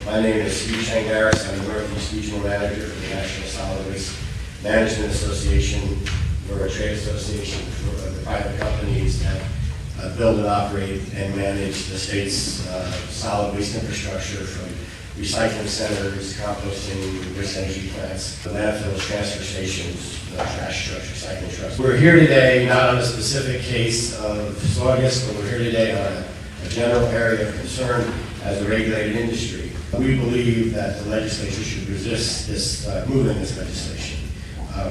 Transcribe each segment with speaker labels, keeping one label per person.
Speaker 1: My name is Steve Shangaris. I'm the Northeast Regional Manager for the National Solid Waste Management Association. We're a trade association for the private companies that build and operate and manage the state's solid waste infrastructure, from recycling centers, composting, waste energy plants, landfills, transfer stations, trash trucks, recycling trucks. We're here today not on a specific case of Saugus, but we're here today on a general area of concern as a regulated industry. We believe that the legislature should resist this moving this legislation.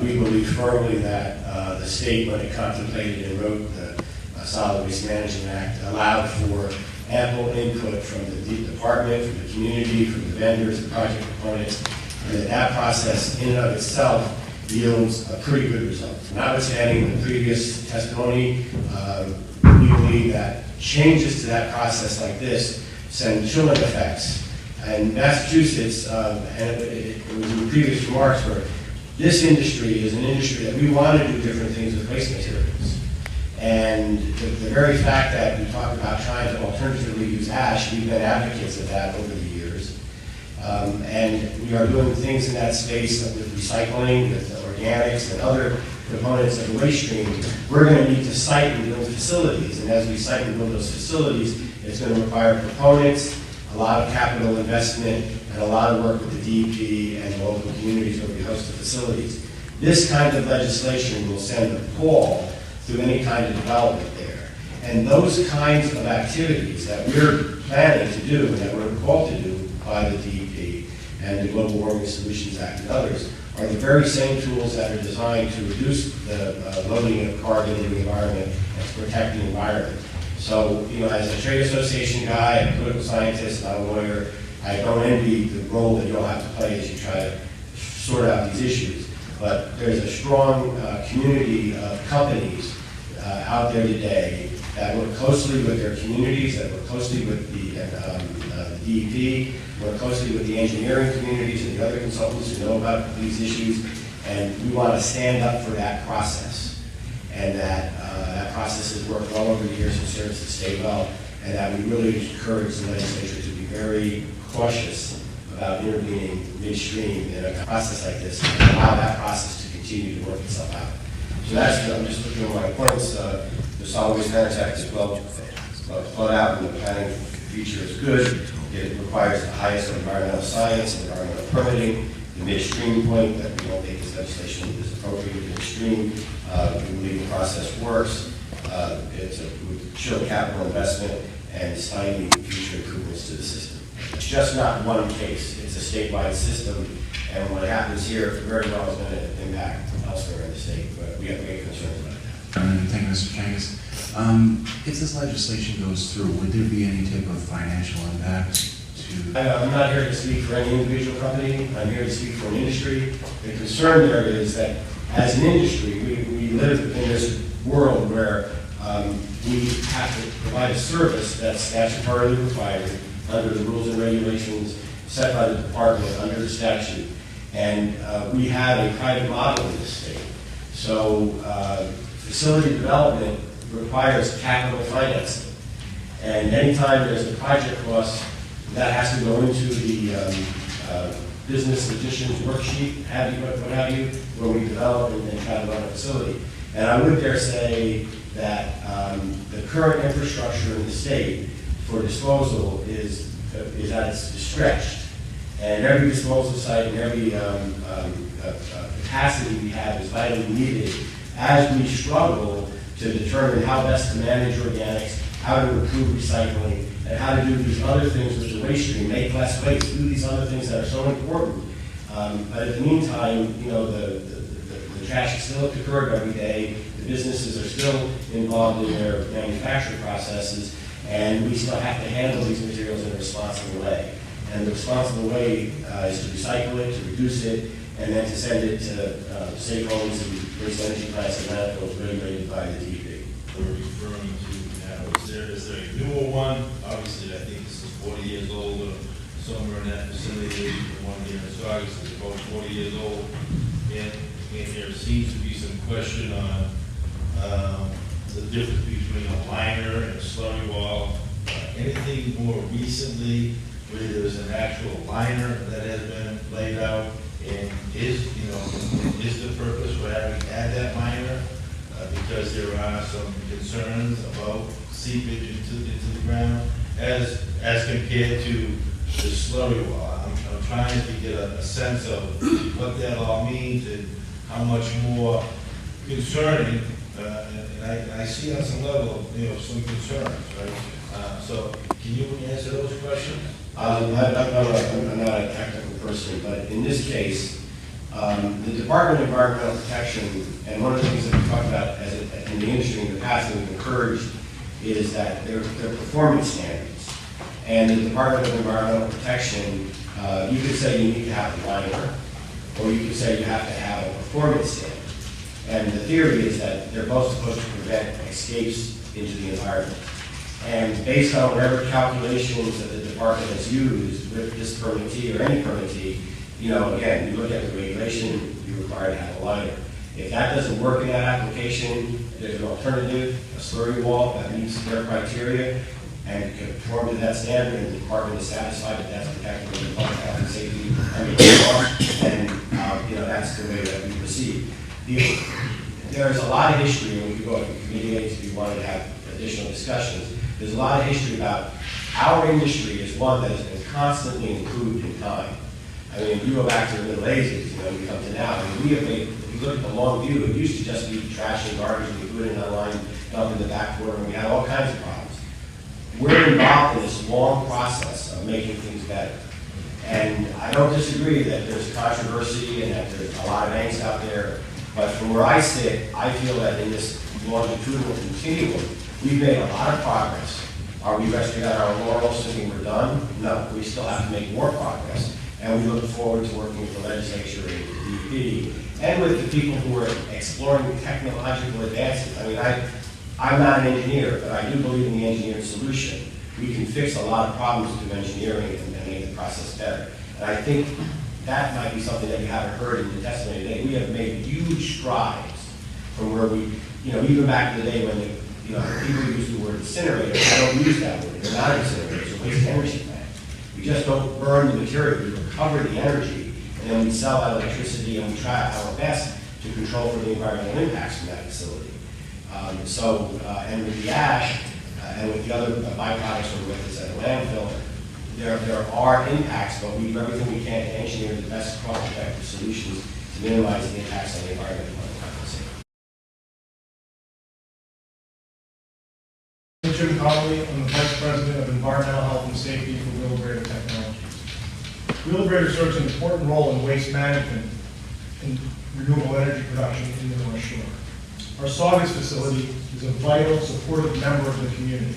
Speaker 1: We believe firmly that the state, when it contemplated and wrote the Solid Waste Management Act, allowed for ample input from the department, from the community, from the vendors, the project proponents, and that process in and of itself yields a pretty good result. Notwithstanding the previous testimony, we believe that changes to that process like this send chilling effects. And Massachusetts, and it was in the previous remarks, where this industry is an industry that we want to do different things with waste materials. And the very fact that we talk about trying to alternatively use ash, we've been advocates of that over the years. And we are doing things in that space with recycling, with organics, and other components of the waste stream. We're going to need to site and build facilities. And as we site and build those facilities, it's going to require proponents, a lot of capital investment, and a lot of work with the DEP and local communities where we host the facilities. This kind of legislation will send a pall through any kind of development there. And those kinds of activities that we're planning to do and that we're called to do by the DEP and the Global Warming Solutions Act and others are the very same tools that are designed to reduce the loading of carbon in the environment and to protect the environment. So, as a trade association guy, a political scientist, not a lawyer, I don't envy the role that you'll have to play as you try to sort out these issues. But there's a strong community of companies out there today that work closely with their communities, that work closely with the DEP, work closely with the engineering communities and the other consultants who know about these issues, and we want to stand up for that process. And that process has worked well over the years and serves the state well, and that we really encourage the legislature to be very cautious about intervening midstream in a process like this and allow that process to continue to work itself out. So I'm just looking at my points. The Solid Waste Management Act is well thought out, and the planning feature is good. It requires the highest of environmental science, environmental permitting. The midstream point, that we don't think this legislation is appropriate with midstream. We believe the process works. It's would show capital investment and stymie future improvements to the system. It's just not one case. It's a statewide system, and what happens here very well is going to impact elsewhere in the state, but we have great concerns about that.
Speaker 2: Thank you, Mr. Kangas. If this legislation goes through, would there be any type of financial impact to...
Speaker 1: I'm not here to speak for any individual company. I'm here to speak for an industry. The concern there is that as an industry, we live in this world where we have to provide a service that's statutorily required under the rules and regulations set by the department under the statute. And we have a private model in this state. So facility development requires capital financing. And anytime there's a project cost, that has to go into the business additions worksheet, what have you, when we develop and try to run a facility. And I would dare say that the current infrastructure in the state for disposal is at its stretched. And every disposal site and every capacity we have is vitally needed as we struggle to determine how best to manage organics, how to improve recycling, and how to do these other things with the waste stream, make less waste, do these other things that are so important. But in the meantime, the trash is still at the curb every day. The businesses are still involved in their manufacturing processes, and we still have to handle these materials in a responsible way. And the responsible way is to recycle it, to reduce it, and then to send it to safe homes and waste energy plants and landfills regulated by the DEP.
Speaker 3: We're referring to now, is there a newer one? Obviously, I think this is 40 years old, or somewhere in that vicinity. The one here in Saugus is about 40 years old. And there seems to be some question on the difference between a liner and a slurry wall. Anything more recently where there's an actual liner that has been laid out, and is the purpose for having to add that liner? Because there are some concerns about seepage into the ground as compared to the slurry wall. I'm trying to get a sense of what that all means and how much more concerning, and I see on some level, some concerns, right? So can you answer those questions?
Speaker 1: I'm not a technical person, but in this case, the Department of Environmental Protection, and one of the things that we talked about in the industry in the past that we've encouraged is that their performance standards. And the Department of Environmental Protection, you could say you need to have a liner, or you could say you have to have a performance standard. And the theory is that they're both supposed to prevent escapes into the environment. And based on whatever calculations that the department has used with this permittee or any permittee, again, you look at the regulation, you're required to have a liner. If that doesn't work in that application, there's an alternative, a slurry wall that meets their criteria and conform to that standard, and the department is satisfied that that's protected under the public health and safety law, and that's the way that we proceed. There's a lot of history, and we could go to committee aids if you wanted to have additional discussions. There's a lot of history about our industry is one that has been constantly improved in time. I mean, if you go back to the Middle Ages, you come to now, we have made, if you look at the long view, it used to just be trash and garbage, and we put it in a line, dump in the back corner, and we had all kinds of problems. We're involved in this long process of making things better. And I don't disagree that there's controversy and that there's a lot of angst out there, but from where I sit, I feel that in this longitudinal continuum, we've made a lot of progress. Are we resting on our laurels thinking we're done? No, we still have to make more progress. And we look forward to working with the legislature and the DEP and with the people who are exploring technological advances. I mean, I'm not an engineer, but I do believe in the engineered solution. We can fix a lot of problems through engineering and make the process better. And I think that might be something that you haven't heard in the testimony today. We have made huge strides from where we, even back in the day when people use the word incinerator. I don't use that word. They're not incinerators, they're waste energy plants. We just don't burn the material. We recover the energy, and then we sell that electricity, and we try our best to control for the environmental impacts from that facility. And with the ash and with the other byproducts from methods at a landfill, there are impacts, but we do everything we can to engineer the best cost-effective solutions to minimize the impacts on the environment.
Speaker 4: I'm Connolly. I'm the Vice President of Environmental Health and Safety for Wheelabrator Technologies. Wheelabrator serves an important role in waste management and renewable energy production in the North Shore. Our Saugus facility is a vital, supportive member of the community.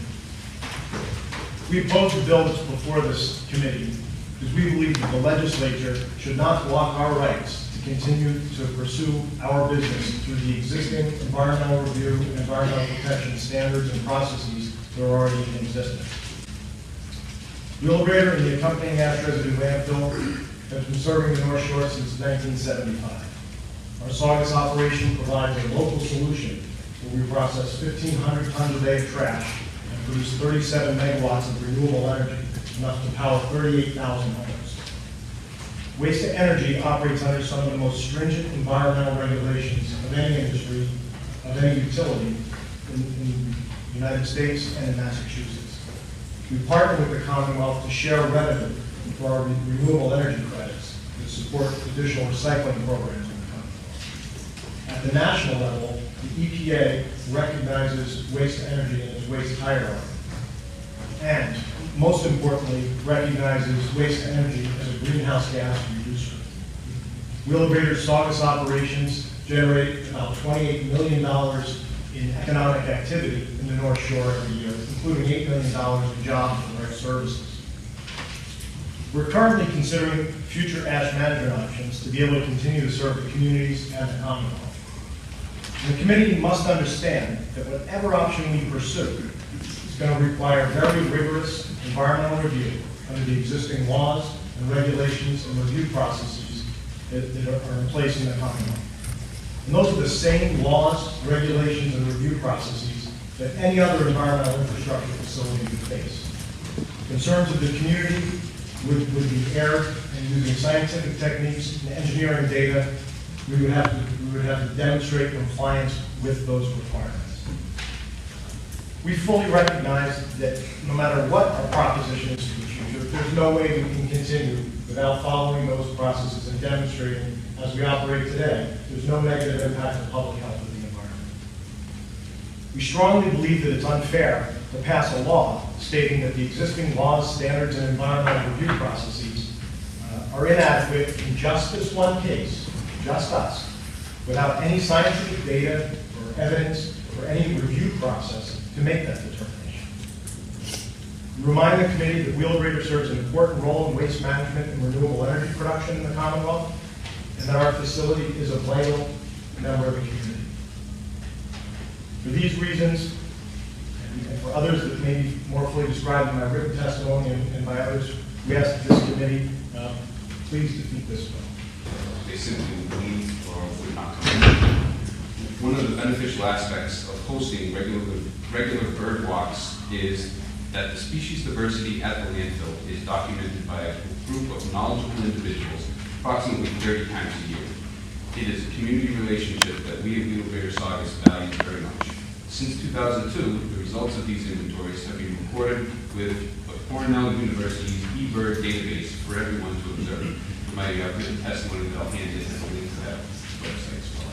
Speaker 4: We oppose the bill that's before this committee because we believe that the legislature should not block our rights to continue to pursue our business through the existing environmental review and environmental protection standards and processes that are already in existence. Wheelabrator and the accompanying ash residue landfill has been serving the North Shore since 1975. Our Saugus operation provides a local solution where we process 1,500 tons a day of trash and produce 37 megawatts of renewable energy, enough to power 38,000 homes. Waste to energy operates under some of the most stringent environmental regulations of any industry, of any utility in the United States and in Massachusetts. We partner with the Commonwealth to share revenue for our renewable energy credits to support additional recycling programs in the Commonwealth. At the national level, the EPA recognizes waste to energy in its waste hierarchy, and most importantly, recognizes waste to energy as a greenhouse gas reducer. Wheelabrator's Saugus operations generate about $28 million in economic activity in the North Shore every year, including $8 million in jobs and direct services. We're currently considering future ash management options to be able to continue to serve the communities and the Commonwealth. The committee must understand that whatever option we pursue is going to require very rigorous environmental review under the existing laws and regulations and review processes that are in place in the Commonwealth. And those are the same laws, regulations, and review processes that any other environmental infrastructure facility would face. Concerns of the community would be aired, and using scientific techniques and engineering data, we would have to demonstrate compliance with those requirements. We fully recognize that no matter what our proposition is for the future, there's no way we can continue without following those processes and demonstrating, as we operate today, there's no negative impact on public health or the environment. We strongly believe that it's unfair to pass a law stating that the existing laws, standards, and environmental review processes are inadequate in just this one case, just us, without any scientific data or evidence or any review process to make that determination. We remind the committee that Wheelabrator serves an important role in waste management and renewable energy production in the Commonwealth, and that our facility is a vital member of the community. For these reasons, and for others that may be more fully described in my written testimony and by others, we ask that this committee please defeat this bill.
Speaker 5: They simply leave or would not come. One of the beneficial aspects of hosting regular bird walks is that the species diversity at the landfill is documented by a group of knowledgeable individuals approximately 30 times a year. It is a community relationship that we at Wheelabrator Saugus value very much. Since 2002, the results of these inventories have been recorded with the Cornell University's eBird database for everyone to observe. My written testimony that I'll hand in as a link to that website as well.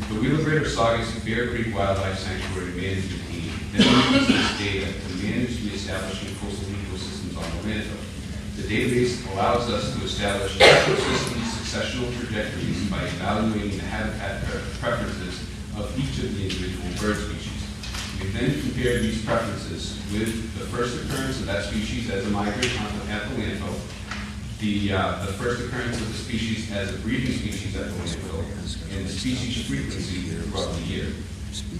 Speaker 5: The Wheelabrator Saugus Bear Creek Wildlife Sanctuary Management Team then uses this data to manage the establishing coastal ecosystems on the landfill. The database allows us to establish ecosystem successional trajectories by evaluating the habitat preferences of each of the individual bird species. We then compare these preferences with the first occurrence of that species as a migrant at the landfill, the first occurrence of the species as a breeding species at the landfill, and the species frequency throughout the year.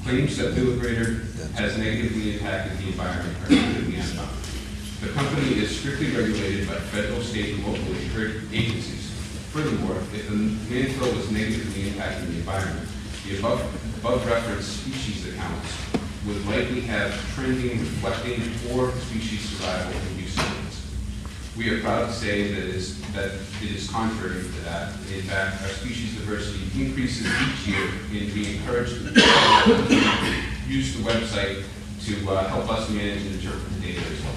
Speaker 5: Claims that Wheelabrator has negatively impacted the environment are completely unfounded. The company is strictly regulated by federal, state, and local agencies. Furthermore, if the landfill was negatively impacting the environment, the above referenced species accounts would likely have trending, reflecting poor species survival and use rates. We are proud to say that it is contrary to that. In fact, our species diversity increases each year, and we encourage to use the website to help us manage and interpret the data as well.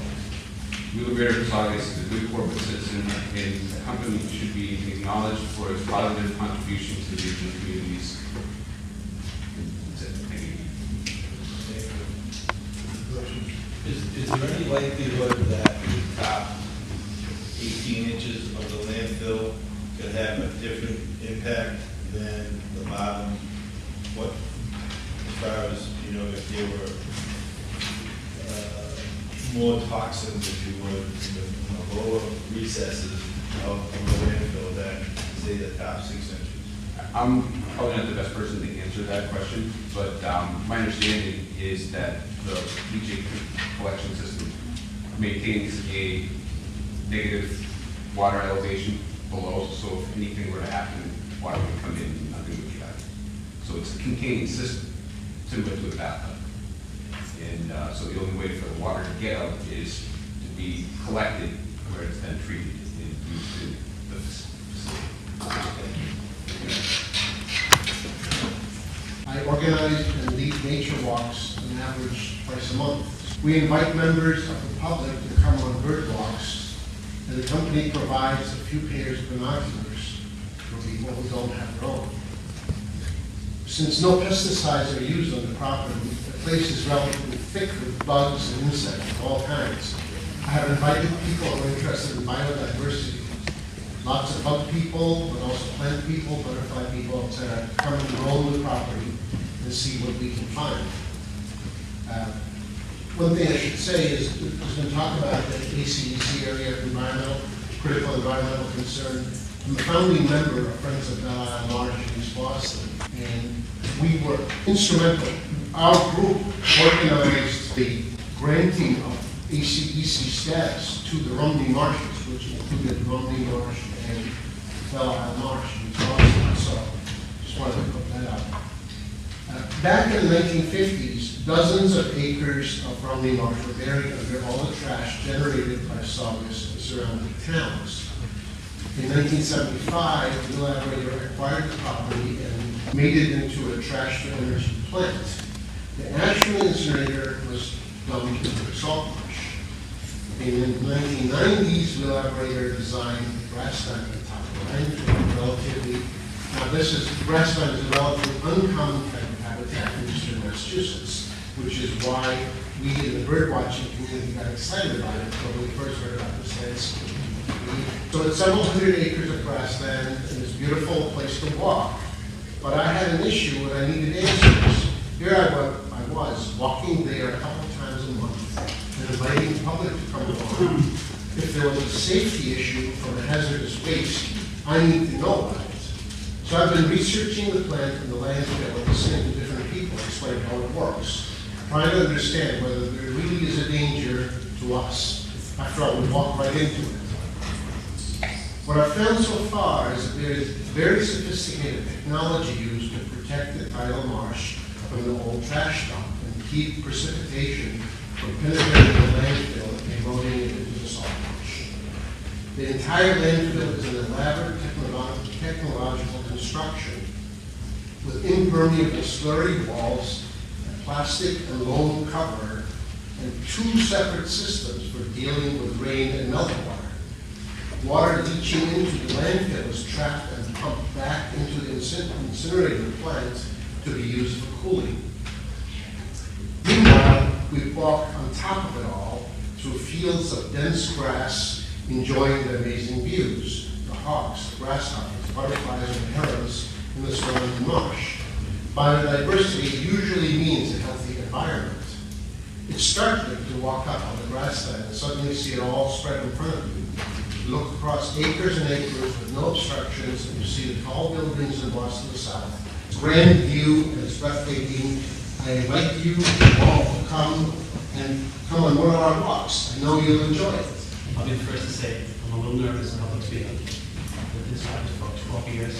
Speaker 5: Wheelabrator Saugus is a good corporate citizen, and the company should be acknowledged for its positive contribution to the regional communities. That's it. Thank you.
Speaker 3: Is there any likelihood that the top 18 inches of the landfill could have a different impact than the bottom? What, as far as, you know, if there were more toxins, if you would, in the lower recesses of the landfill than, say, the top 6 inches?
Speaker 5: I'm probably not the best person to answer that question, but my understanding is that the leachate collection system maintains a negative water elevation below, so if anything were to happen, water would come in and nothing would get out. So it's a contained system, similar to a bathtub. And so the only way for the water to get out is to be collected where it's then treated and used in the facility.
Speaker 6: I organize and lead nature walks on average twice a month. We invite members of the public to come on bird walks, and the company provides a few pairs of binoculars for people who don't have their own. Since no pesticides are used on the property, the place is relatively thick with bugs and insects of all kinds. I have invited people who are interested in biodiversity. Lots of bug people, but also plant people, butterfly people, etc. come and roam the property and see what we can find. One thing I should say is, there's been talk about the ACEC area of critical environmental concern. I'm a founding member of Friends of Belle Isle Marsh in East Boston, and we were instrumental. Our group organized the granting of ACEC status to the Rumney Marshes, which included Rumney Marsh and Belle Isle Marsh in East Boston. So just wanted to put that out. Back in the 1950s, dozens of acres of Rumney Marsh were buried under all the trash generated by Saugus and surrounding towns. In 1975, Wheelabrator acquired the property and made it into a trash-to-energy plant. The actual incinerator was dumped into the salt marsh. In the 1990s, Wheelabrator designed the grassland on top of the landfill, relatively. Now, grassland is a relatively uncommon type of habitat in eastern Massachusetts, which is why we in the bird watching community got excited about it when we first heard about this landscape. So it's several hundred acres of grassland, and it's a beautiful place to walk. But I had an issue and I needed answers. Here I was, walking there a couple times a month and inviting the public to come along. If there was a safety issue from a hazardous waste, I need to know about it. So I've been researching the plant and the landfill and listening to different people explain how it works, trying to understand whether there really is a danger to us. After all, we walk right into it. What I've found so far is that there is very sophisticated technology used to protect the tidal marsh from the old trash dump and keep precipitation from penetrating the landfill and eroding it into the salt marsh. The entire landfill is an elaborate technological construction with impermeable slurry walls, a plastic and loam cover, and two separate systems for dealing with rain and meltwater. Water leaching into the landfill is trapped and pumped back into the incinerator plant to be used for cooling. Meanwhile, we walk on top of it all through fields of dense grass, enjoying the amazing views, the hawks, the grasshoppers, butterflies, and herons in the surrounding marsh. Biodiversity usually means a healthy environment. It's startling to walk up on the grassland and suddenly see it all spread in front of you. You look across acres and acres with no obstructions, and you see the tall buildings in Boston South. It's a grand view and it's breathtaking. I invite you all to come on one of our walks. I know you'll enjoy it.
Speaker 7: I'll be the first to say, I'm a little nervous in public speaking. I've lived in Saugus for about 12 years.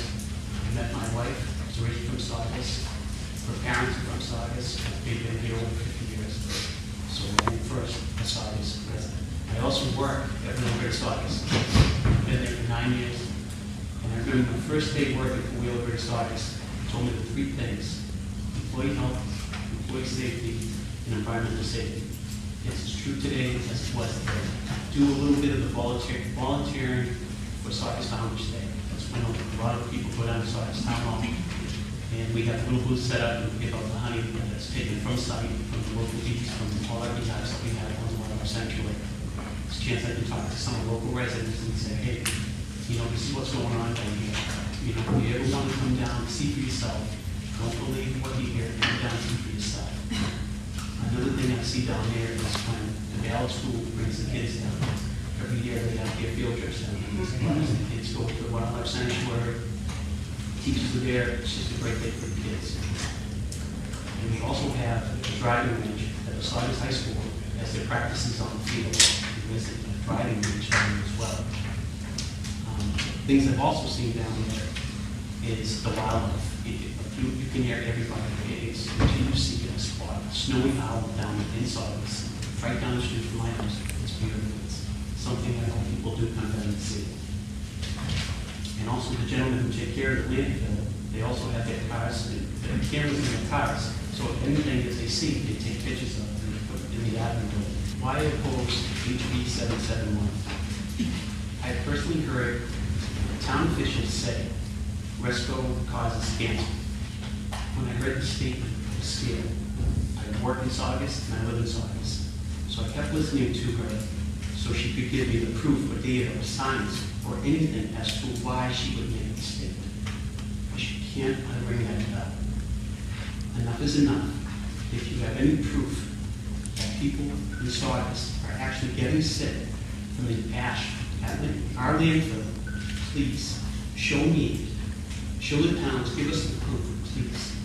Speaker 7: I met my wife, I was raised from Saugus. Her parents are from Saugus. We've been here over 50 years. So I'm first a Saugus resident. I also work at Wheelabrator Saugus. I've been there for 9 years. And I remember my first day working for Wheelabrator Saugus, told me the three things: employee health, employee safety, and environmental safety. It's as true today as it was then. Do a little bit of the volunteering for Saugus Founders Day. That's when a lot of people go down to Saugus Town Hall. And we got the little booth set up and we give out the honey that's taken from site, from the local bees, from all our beehives that we have on our sanctuary. It's a chance I can talk to some of the local residents and say, hey, you know, we see what's going on down here. You know, if you ever want to come down, see for yourself. Don't believe what you hear, come down and see for yourself. Another thing I see down there is when the Ballard School brings the kids down. Every year they have their field trips down there. The kids go to the wildlife sanctuary. Teachers are there. It's just a great day for the kids. And we also have a driving range at the Saugus High School as their practices on the field. We visit the driving range down there as well. Things I've also seen down there is the wildlife. You can hear everybody. It's you see a spot, snowy owl down in Saugus, right down the street from my house. It's beautiful. It's something that all people do come down and see. And also the gentlemen who take care of the landfill, they also have their cars, their cameras in their cars. So if anything that they see, they take pictures of it and put it in the admin building. Why oppose HB771? I personally heard town officials say Resco causes cancer. When I heard the statement, I was scared. I work in Saugus and I live in Saugus. So I kept listening to her so she could give me the proof or data or science or anything as to why she would make the statement. But she can't bring that up. Enough is enough. If you have any proof that people in Saugus are actually getting sick from the ash at our landfill, please show me, show the towns, give us the proof, please.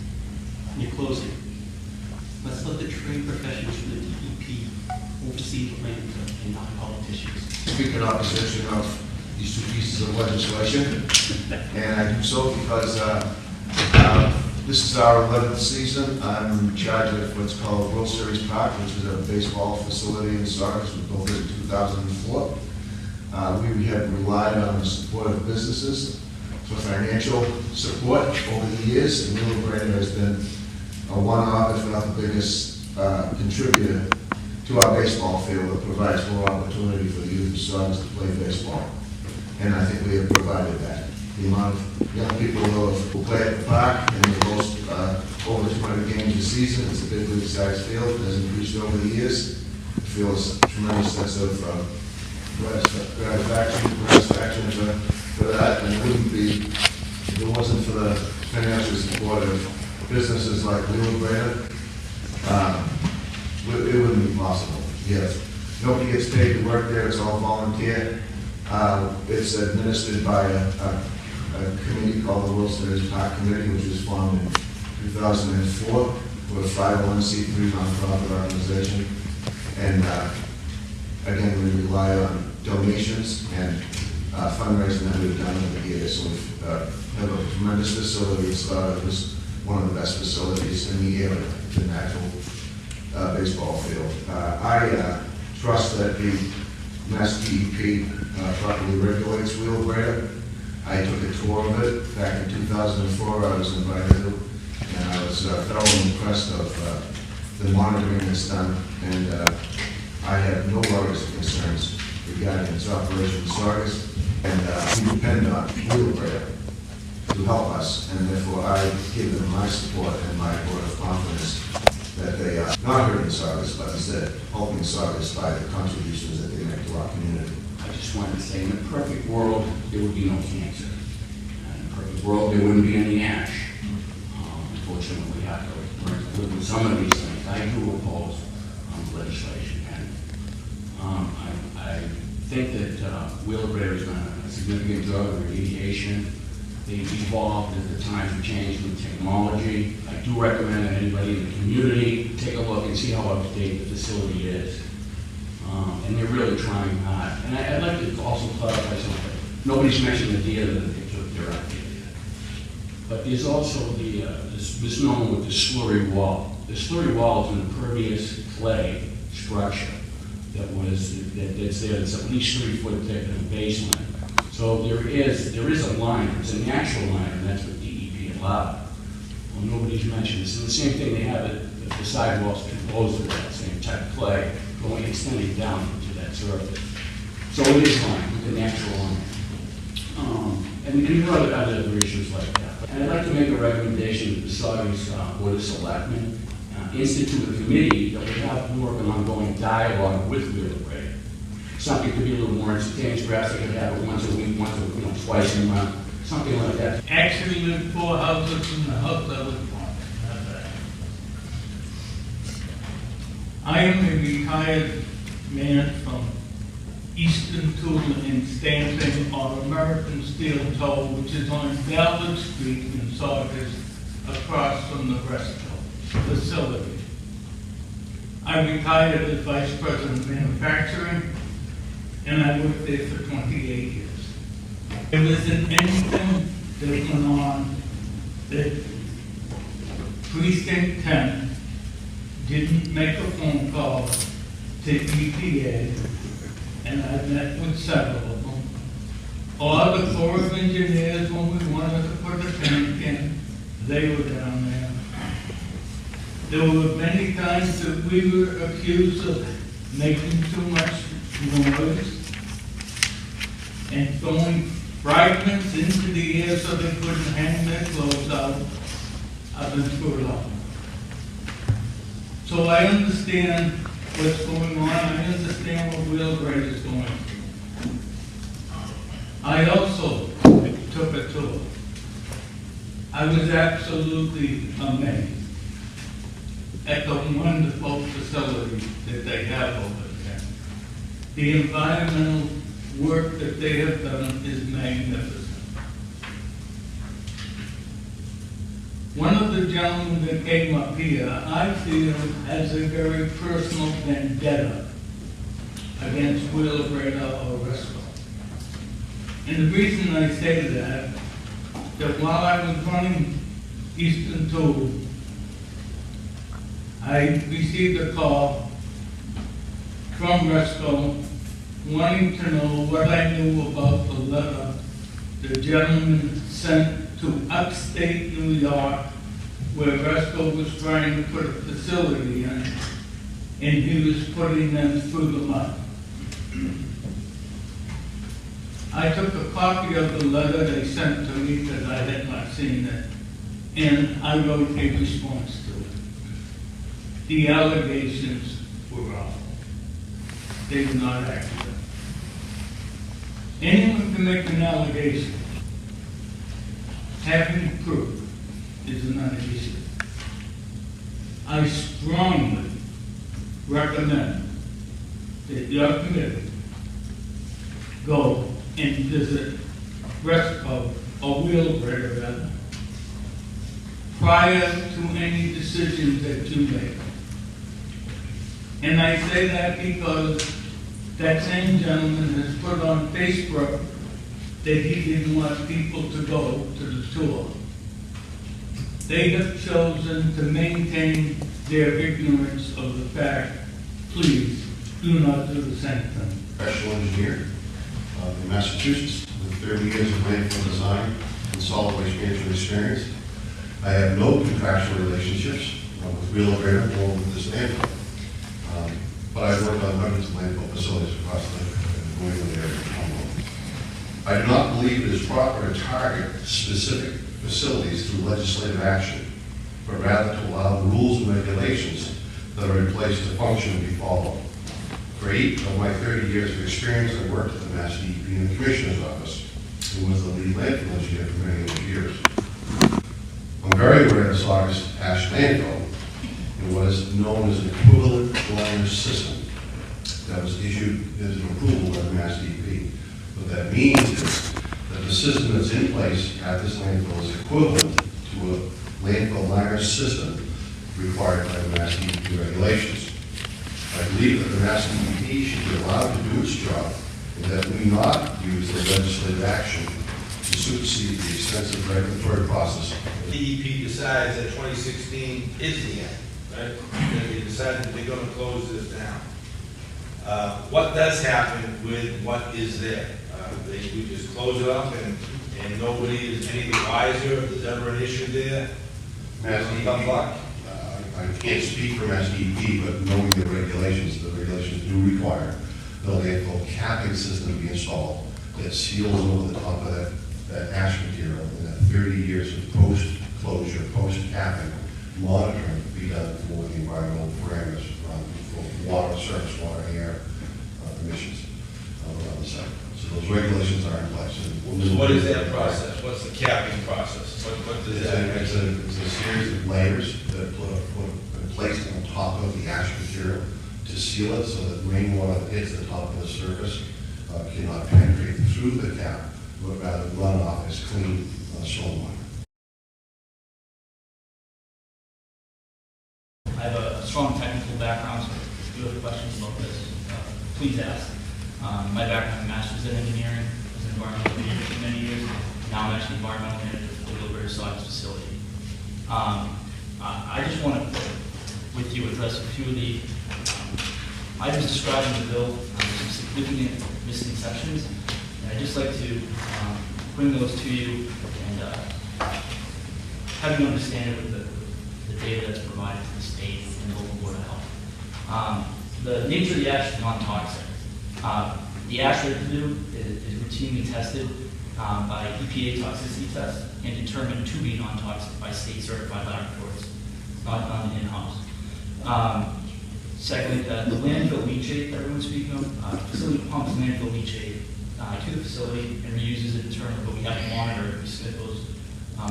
Speaker 7: In closing, let's let the trade professionals from the DEP oversee the landfill and not politicians.
Speaker 8: Speak in opposition of these two pieces of legislation, and I do so because This is our 11th season. I'm in charge of what's called World Series Park, which is a baseball facility in Saugus. We built it in 2004. We have relied on the support of businesses for financial support over the years, and Wheelabrator has been one of, if not the biggest, contributor to our baseball field that provides more opportunity for the youth of Saugus to play baseball. And I think we have provided that. The amount of young people who play at the park and the most over 200 games a season, it's a big league size field, it has increased over the years. I feel a tremendous sense of satisfaction for that, and it wouldn't be, if it wasn't for the financial support of businesses like Wheelabrator, it wouldn't be possible. Yes. Nobody gets paid to work there, it's all volunteer. It's administered by a committee called the World Series Park Committee, which was formed in 2004. We're a 501c3 nonprofit organization. And again, we rely on donations and fundraising that we've done over the years. So we have a tremendous facility. It's one of the best facilities in the area, the natural baseball field. I trust that the Mass DEP properly regulates Wheelabrator. I took a tour of it back in 2004. I was invited to, and I was thoroughly impressed of the monitoring that's done. And I have no worries or concerns regarding its operation in Saugus. And we depend on Wheelabrator to help us, and therefore I give them my support and my vote of confidence that they are not hurting Saugus, but instead helping Saugus by the contributions that they make to our community.
Speaker 9: I just wanted to say, in a perfect world, there would be no cancer. In a perfect world, there wouldn't be any ash. Unfortunately, we have to live with some of these things. I do oppose legislation, and I think that Wheelabrator has done a significant job of remediation. They've evolved as the times have changed with technology. I do recommend that anybody in the community take a look and see how up to date the facility is. And they're really trying hard. And I'd like to also clarify something. Nobody's mentioned the data that they took their idea. But there's also this misnomer with the slurry wall. The slurry wall is an impervious clay structure that's there. It's at least 3 foot thick in the basement. So there is a line. It's a natural line, and that's what DEP allowed. Well, nobody's mentioned this. And the same thing they have it, the sidewalls composed of that same type of clay, going extending down into that surface. So it is lined with the natural line. And there are other issues like that. And I'd like to make a recommendation to the Saugus Board of Selectmen, institute a committee that would have more of an ongoing dialogue with Wheelabrator. Something could be a little more instantaneous. Perhaps they could have it once a week, twice a month, something like that.
Speaker 10: Actually lived 4 houses in the house I was born. I am a retired man from Eastern Tool and Stamping or American Steel Toll, which is on Ballard Street in Saugus, across from the Resto facility. I retired as Vice President of Manufacturing, and I worked there for 28 years. There wasn't anything that went on that Precinct 10 didn't make a phone call to EPA, and I met with several of them. Or the Corps of Engineers, when we wanted to put a tank in, they were down there. There were many times that we were accused of making too much noise and throwing fragments into the air so they couldn't hang their clothes out. I've been through it all. So I understand what's going on. I understand what Wheelabrator is going through. I also took a tour. I was absolutely amazed at the wonderful facility that they have over there. The environmental work that they have done is magnificent. One of the gentlemen that came up here, I feel, has a very personal vendetta against Wheelabrator or Resco. And the reason I say that while I was running Eastern Tool, I received a call from Resco wanting to know what I knew about the letter the gentleman sent to upstate New York where Resco was trying to put a facility in, and he was putting them through the mud. I took a copy of the letter they sent to me because I had not seen it, and I wrote a response to it. The allegations were awful. They were not accurate. Anyone can make an allegation. Having proof is another issue. I strongly recommend that your committee go and visit Resco, or Wheelabrator rather, prior to any decisions that you make. And I say that because that same gentleman has put on Facebook that he didn't want people to go to the tour. They have chosen to maintain their ignorance of the fact. Please do not do the same thing.
Speaker 11: Professional engineer in Massachusetts with 30 years of landfill design and solid waste management experience. I have no contractual relationships with Wheelabrator or with this landfill. But I've worked on hundreds of landfill facilities across the New England area. I do not believe it is proper to target specific facilities through legislative action, but rather to allow the rules and regulations that are in place to function and be followed. For 8 of my 30 years of experience, I worked at the Mass DEP in the Commissioner's Office, who was the lead landfill engineer for many of those years. I'm very aware of the Saugus ash landfill and what is known as an equivalent liner system that was issued as an approval by the Mass DEP. What that means is that the system that's in place at this landfill is equivalent to a landfill liner system required by the Mass DEP regulations. I believe that the Mass DEP should be allowed to do its job and that we not use the legislative action to supersede the extensive regulatory process.
Speaker 3: DEP decides that 2016 is the end, right? And they decided that they're going to close this down. What does happen with what is there? We just close it up and nobody is any the wiser if there's ever an issue there?
Speaker 11: Mass DEP, I can't speak for Mass DEP, but knowing the regulations do require the landfill capping system be installed that seals over the top of that ash material, and that 30 years of post-closure, post-capping monitoring be done for the environmental parameters for water, surface water, air emissions around the site. So those regulations are in place.
Speaker 3: So what is that process? What's the capping process? What does that mean?
Speaker 11: It's a series of layers that are placed on top of the ash material to seal it so that rainwater that hits the top of the surface cannot penetrate through the cap, but rather run off as clean stormwater.
Speaker 12: I have a strong technical background, so if you have questions about this, please ask. My background, I'm a master's in engineering, I was an environmental manager for many years. Now I'm actually environmental manager for the Wheelabrator Saugus facility. I just want to, with you, address a few of the items described in the bill, some significant misconceptions, and I'd just like to bring those to you and have you understand it with the data that's provided to the state and local board of health. The nature of the ash is non-toxic. The ash residue is routinely tested by EPA toxicity tests and determined to be non-toxic by state certified laboratories, not done in-house. Secondly, the landfill leachate that everyone's speaking of, facility pumps landfill leachate to the facility and reuses it internally, but we have to monitor, we submit those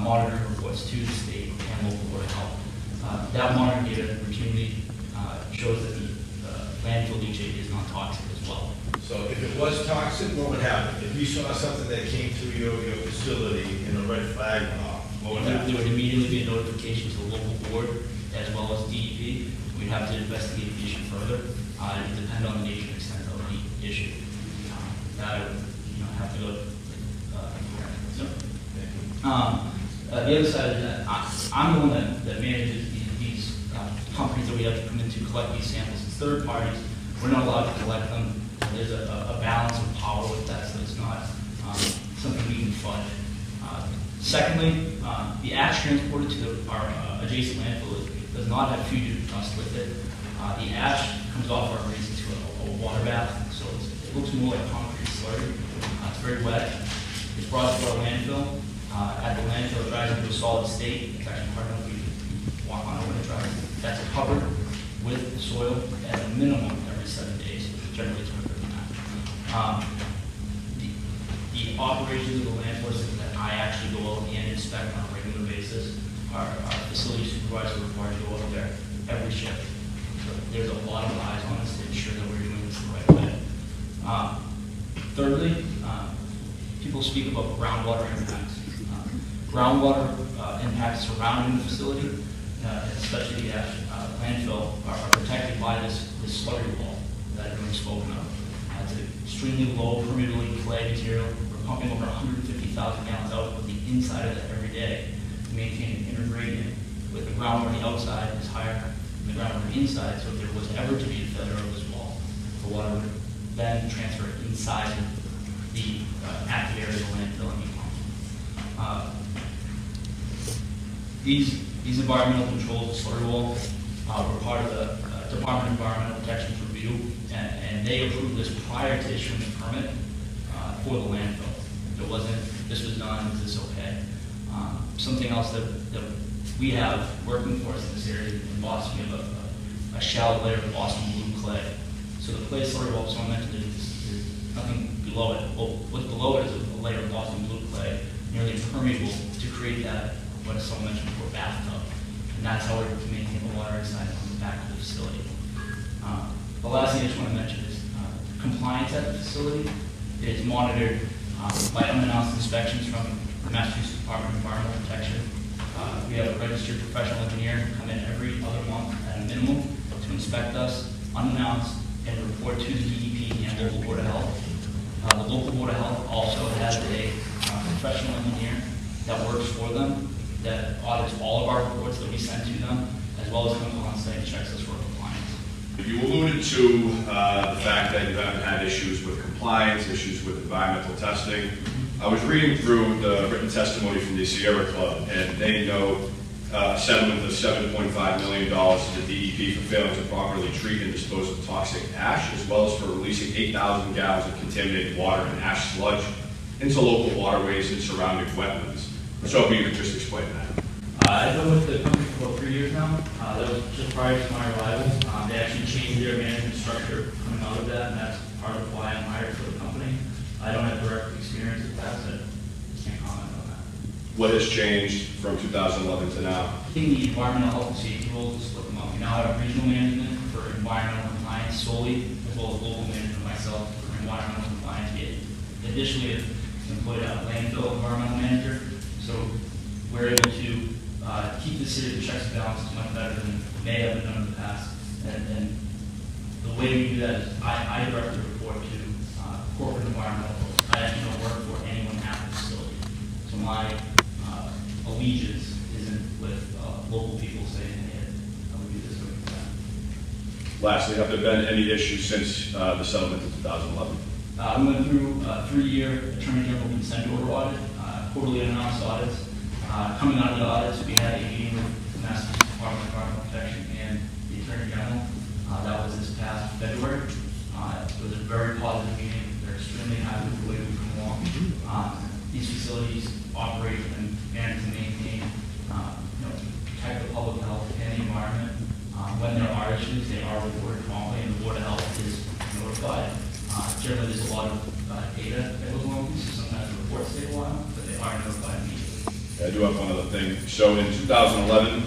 Speaker 12: monitoring reports to the state and local board of health. That monitoring data routinely shows that the landfill leachate is non-toxic as well.
Speaker 3: So if it was toxic, what would happen? If you saw something that came through your facility and a red flag went off, what would happen?
Speaker 12: There would immediately be a notification to the local board as well as DEP. We'd have to investigate the issue further. It would depend on the nature and extent of the issue. That I would have to go. The other side of that, I'm the one that manages these companies that we have to come in to collect these samples. It's third parties. We're not allowed to collect them. There's a balance of power with that, so it's not something we can fund. Secondly, the ash transported to our adjacent landfill does not have fugitive dust with it. The ash comes off our rigs into a water bath, so it looks more like concrete slurry. It's very wet. It's brought to our landfill. At the landfill, it dries into a solid state. It's actually hard enough to walk on it when it dries. That's covered with the soil at a minimum every 7 days, generally it's quicker than that. The operations of the landfill is that I actually go out and inspect on a regular basis. Our facility supervisor is required to go out there every shift. So there's a lot of eyes on us to ensure that we're doing this the right way. Thirdly, people speak about groundwater impacts. Groundwater impacts surrounding the facility, especially the landfill, are protected by this slurry wall that everyone's spoken of. It's an extremely low permeability clay material. We're pumping over 150,000 gallons out of the inside of it every day to maintain an inner gradient. With the groundwater on the outside is higher than the groundwater on the inside, so if there was ever to be a failure of this wall, the water would then transfer inside the active area of the landfill and be pumped. These environmental controls, the slurry wall, were part of the Department of Environmental Protection's review, and they approved this prior to issuing the permit for the landfill. If it wasn't, this was done, is this okay? Something else that we have working for us in this area in Boston, we have a shallow layer of Boston blue clay. So the clay slurry wall, someone mentioned, is nothing below it. Well, what's below it is a layer of Boston blue clay, nearly impermeable to create that, what someone mentioned before, bathtub. And that's how we're able to maintain the water inside on the back of the facility. The last thing I just want to mention is compliance at the facility is monitored by unannounced inspections from the Massachusetts Department of Environmental Protection. We have a registered professional engineer come in every other month at a minimum to inspect us unannounced and report to the DEP and local Board of Health. The local Board of Health also has a professional engineer that works for them that audits all of our reports that we send to them, as well as comes on site and checks us for compliance.
Speaker 13: You alluded to the fact that you haven't had issues with compliance, issues with environmental testing. I was reading through the written testimony from the Sierra Club, and they note a settlement of $7.5 million to the DEP for failing to properly treat and dispose of toxic ash, as well as for releasing 8,000 gallons of contaminated water and ash sludge into local waterways and surrounding wetlands. So if you could just explain that.
Speaker 12: I've been with the company for about 3 years now. That was just prior to my arrival. They actually changed their management structure coming out of that, and that's part of why I'm hired for the company. I don't have direct experience with that, so I can't comment on that.
Speaker 13: What has changed from 2011 to now?
Speaker 12: I think the environmental health and safety roles, to split them up. We now have regional management for environmental compliance solely, as well as local management myself for environmental compliance. We additionally have employed a landfill environmental manager, so we're able to keep the city of checks and balances much better than may have been done in the past. And the way we do that is I directly report to corporate environmental. I actually don't work for anyone at the facility. So my allegiance isn't with local people saying, hey, I would do this or that.
Speaker 13: Lastly, have there been any issues since the settlement in 2011?
Speaker 12: We went through a 3-year Attorney General consent order audit, quarterly unannounced audits. Coming out of the audits, we had a meeting with the Massachusetts Department of Environmental Protection and the Attorney General. That was this past February. It was a very positive meeting. They're extremely happy with the way we've come along. These facilities operate and maintain, protect the public health and the environment. When there are issues, they are reported promptly, and the Board of Health is notified. Generally, there's a lot of data that goes along with these, so sometimes the reports take a while, but they are notified immediately.
Speaker 13: I do have one other thing. So in 2011,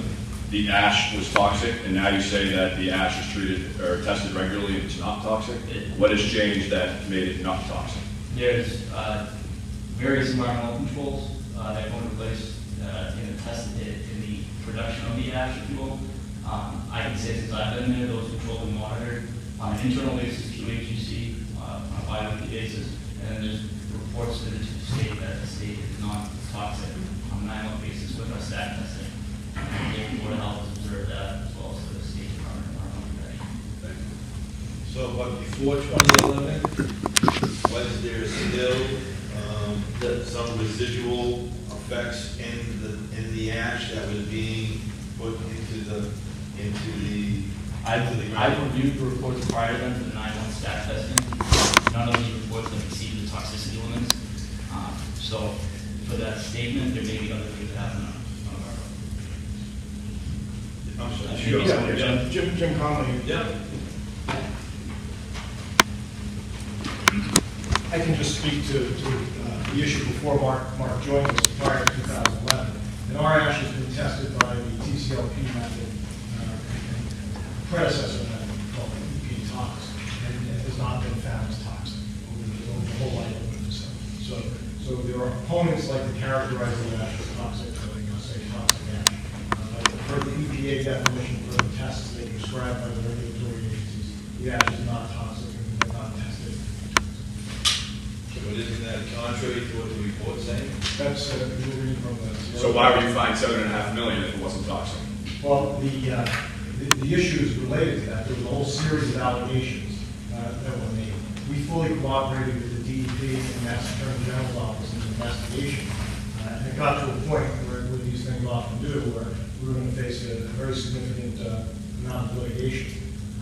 Speaker 13: the ash was toxic, and now you say that the ash is treated or tested regularly and it's not toxic? What has changed that made it not toxic?
Speaker 12: There's various environmental controls that go into place in the production of the ash, if you will. I can say since I've been there, those controls are monitored on an internal basis, QHGC, on a bi-weekly basis, And there's reports to the state that the state is not toxic on an annual basis with our stack testing. The Board of Health has observed that as well as the State Department of Environmental Protection.
Speaker 3: So, but before 2011, was there still some residual effects in the ash that was being put into the
Speaker 12: I've reviewed the reports prior then to the 9/1 stack testing. None of these reports have exceeded the toxicity limits. So for that statement, there may be other things that happen on our.
Speaker 3: I'm sorry,
Speaker 12: Maybe
Speaker 3: sure.
Speaker 12: some-
Speaker 4: Jim Connolly.
Speaker 3: Yeah.
Speaker 4: I can just speak to the issue before Mark joined us prior to 2011. And our ash has been tested by the TCLP method, predecessor method called EP tox, and it has not been found as toxic over the whole life of the facility. So there are opponents like to characterize the ash as toxic, or they're going to say toxic ash. But per the EPA definition, for the tests they prescribed by the regulatory agencies, the ash is not toxic and they're not tested.
Speaker 3: But isn't that contrary to what the report's saying?
Speaker 4: That's, we'll read from the.
Speaker 13: So why would you find $7.5 million if it wasn't toxic?
Speaker 4: Well, the issues related to that, there was a whole series of allegations that were made. We fully cooperated with the DEP and Mass Attorney General's office in the investigation. And it got to a point where these things often do, where we were going to face a very significant amount of litigation.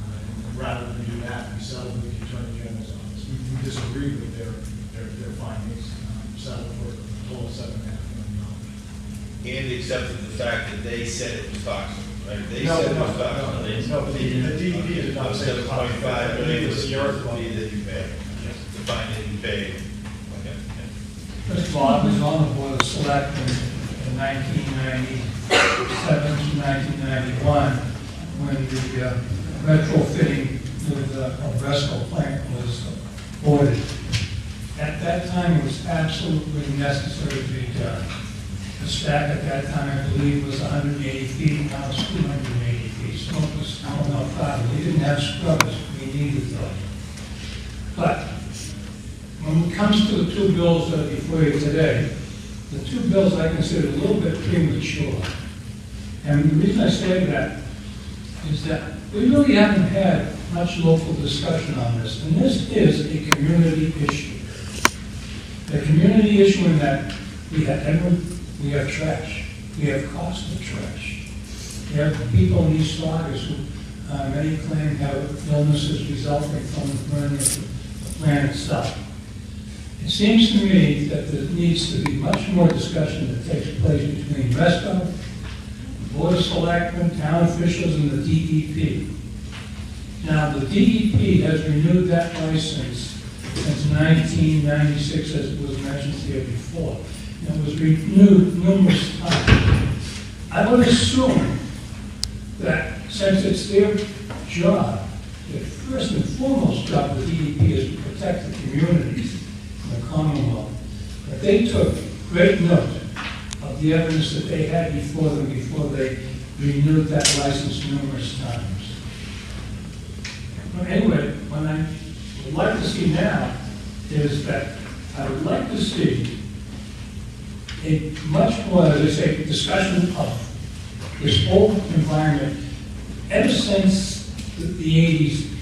Speaker 4: And rather than do that, we settled with the Attorney General's office. We disagreed with their findings, settled for a total of $7.5 million.
Speaker 3: And accepted the fact that they said it was toxic, right? They
Speaker 4: No,
Speaker 3: said it was
Speaker 4: no,
Speaker 3: toxic.
Speaker 4: no, the DEP did not say it's toxic.
Speaker 3: 7.5 million
Speaker 4: It
Speaker 3: was
Speaker 4: was
Speaker 3: the
Speaker 4: the
Speaker 3: earth
Speaker 4: Earth
Speaker 3: fee that you paid, the fine that you paid. Okay.
Speaker 10: First of all, I was on the Board of Selectmen in 1997 to 1991, when the retrofitting to the Bresco plant was ordered. At that time, it was absolutely necessary to be done. The stack at that time, I believe, was 180 feet, now it's 280 feet. Smoke was coming out fire. We didn't have scrubbers, we needed those. But when it comes to the two bills that are before you today, the two bills I consider a little bit premature. And the reason I say that is that we really haven't had much local discussion on this, and this is a community issue. The community issue in that we have trash, we have cost of trash. We have people in East Saugus who many claim have illnesses resulting from the burning of the plant itself. It seems to me that there needs to be much more discussion that takes place between RESCO, the Board of Selectmen, town officials, and the DEP. Now, the DEP has renewed that license since 1996, as it was mentioned here before. And it was renewed numerous times. I would assume that since it's their job, the first and foremost job of the DEP is to protect the communities in the Commonwealth, that they took great note of the evidence that they had before them before they renewed that license numerous times. But anyway, what I would like to see now is that I would like to see a much more, as I say, discussion of this whole environment ever since the 80s.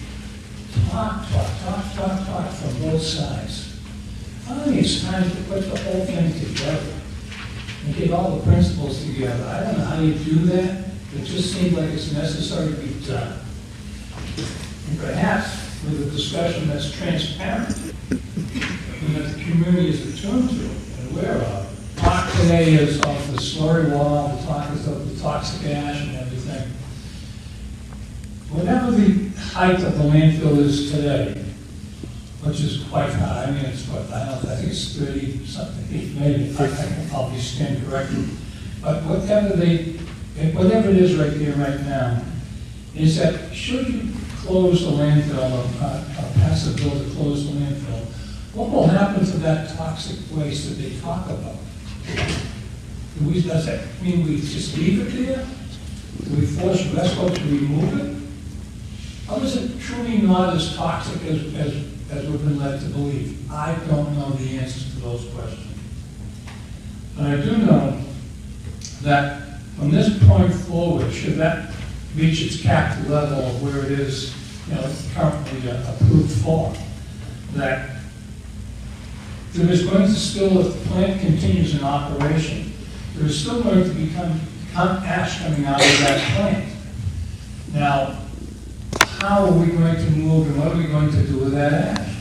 Speaker 10: Talk from both sides. Finally, it's time to put the whole thing together and get all the principles together. I don't know how you do that. It just seems like it's necessary to be done. And perhaps with a discussion that's transparent and that the community is attuned to and aware of. Talk today is of the slurry wall, the talk is of the toxic ash and everything. Whatever the height of the landfill is today, which is quite high, I mean, it's what, I think it's 30-something feet, maybe, I'll be stand corrected. But whatever it is right there right now, is that should you close the landfill, or pass a bill to close the landfill, what will happen to that toxic waste that they talk about? Does that mean we just leave it there? Do we force RESCO to remove it? Or is it truly not as toxic as as we've been led to believe. I don't know the answers to those questions. But I do know that from this point forward, should that reach its capped level of where it is, currently approved for, that there is going to still, if the plant continues in operation, there is still going to become ash coming out of that plant. Now, how are we going to move and what are we going to do with that ash?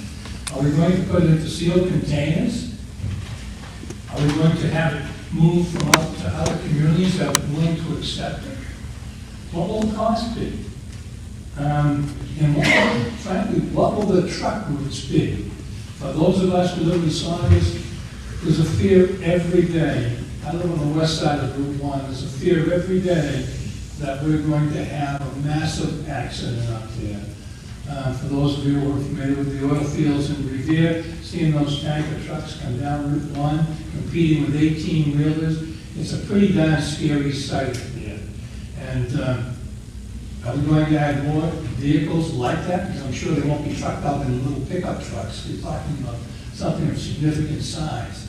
Speaker 10: Are we going to put it into sealed containers? Are we going to have it moved from out to other communities that are willing to accept it? What will the cost be? And frankly, what will the truck routes be? For those of us who live in Saugus, there's a fear every day. I live on the west side of Route 1. There's a fear every day that we're going to have a massive accident up there. For those of you who are familiar with the oil fields in Revere, seeing those tanker trucks come down Route 1, competing with 18-wheelers, it's a pretty darn scary sight there. And are we going to add more vehicles like that? Because I'm sure they won't be trucked out in little pickup trucks. We're talking about something of significant size.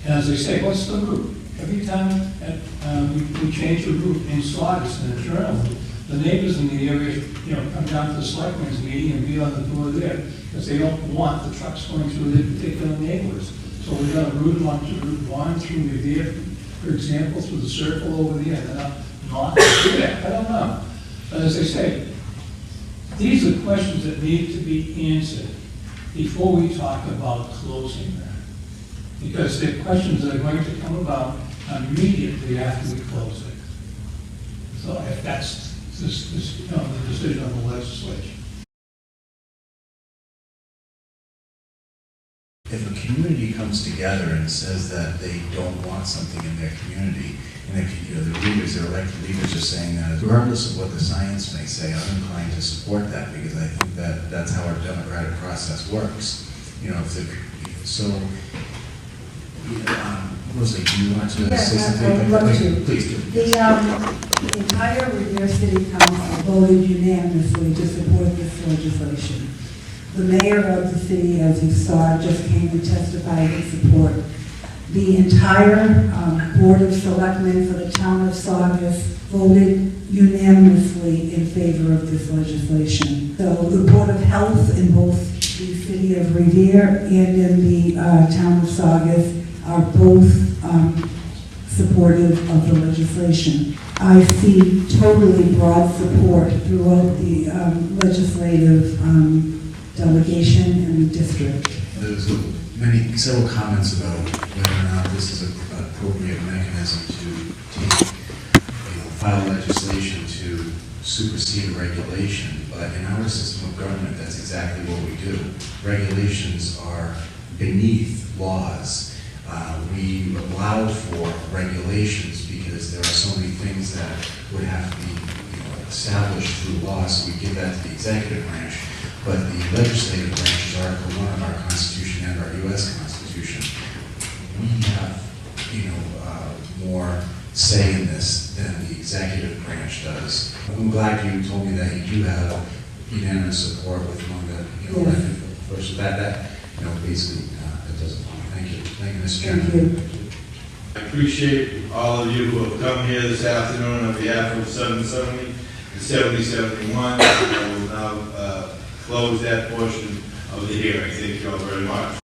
Speaker 10: And as I say, what's the route? Every time we change a route in Saugus in a journal, the neighbors in the area, come down to the selectmen's meeting and be on the door there because they don't want the trucks going through their particular neighbors. So we're going to route them onto Route 1 through Revere, for example, through the circle over there. They're not do that. I don't know. But as I say, these are questions that need to be answered before we talk about closing that. Because they're questions that are going to come about immediately after we close it. So if that's the decision of the legislature.
Speaker 2: If a community comes together and says that they don't want something in their community, and the leaders, their elected leaders are saying that, regardless of what the science may say, I'm inclined to support that because I think that that's how our democratic process works. Rosalie, do you want to say something?
Speaker 14: I'd love to.
Speaker 2: Please do.
Speaker 14: The entire Revere City Council voted unanimously to support this legislation. The mayor of the city, as you saw, just came to testify in support. The entire Board of Selectmen for the town of Saugus voted unanimously in favor of this legislation. So the Board of Health in both the city of Revere and in the town of Saugus are both supportive of the legislation. I see totally broad support throughout the legislative delegation and the district.
Speaker 2: There's several comments about whether or not this is an appropriate mechanism to file legislation to supersede regulation. But in our system of government, that's exactly what we do. Regulations are beneath laws. We allow for regulations because there are so many things that would have to be established through law, so we give that to the executive branch. But the legislative branch is Article 1 of our Constitution and our U.S. Constitution. We have, more say in this than the executive branch does. I'm glad you told me that you do have unanimous support with among the elected folks. That basically that does it. Thank you. Thank you, Mr. Chairman.
Speaker 3: I appreciate all of you who have come here this afternoon on behalf of 770 and 7071. I will now close that portion of the hearing. Thank you all very much.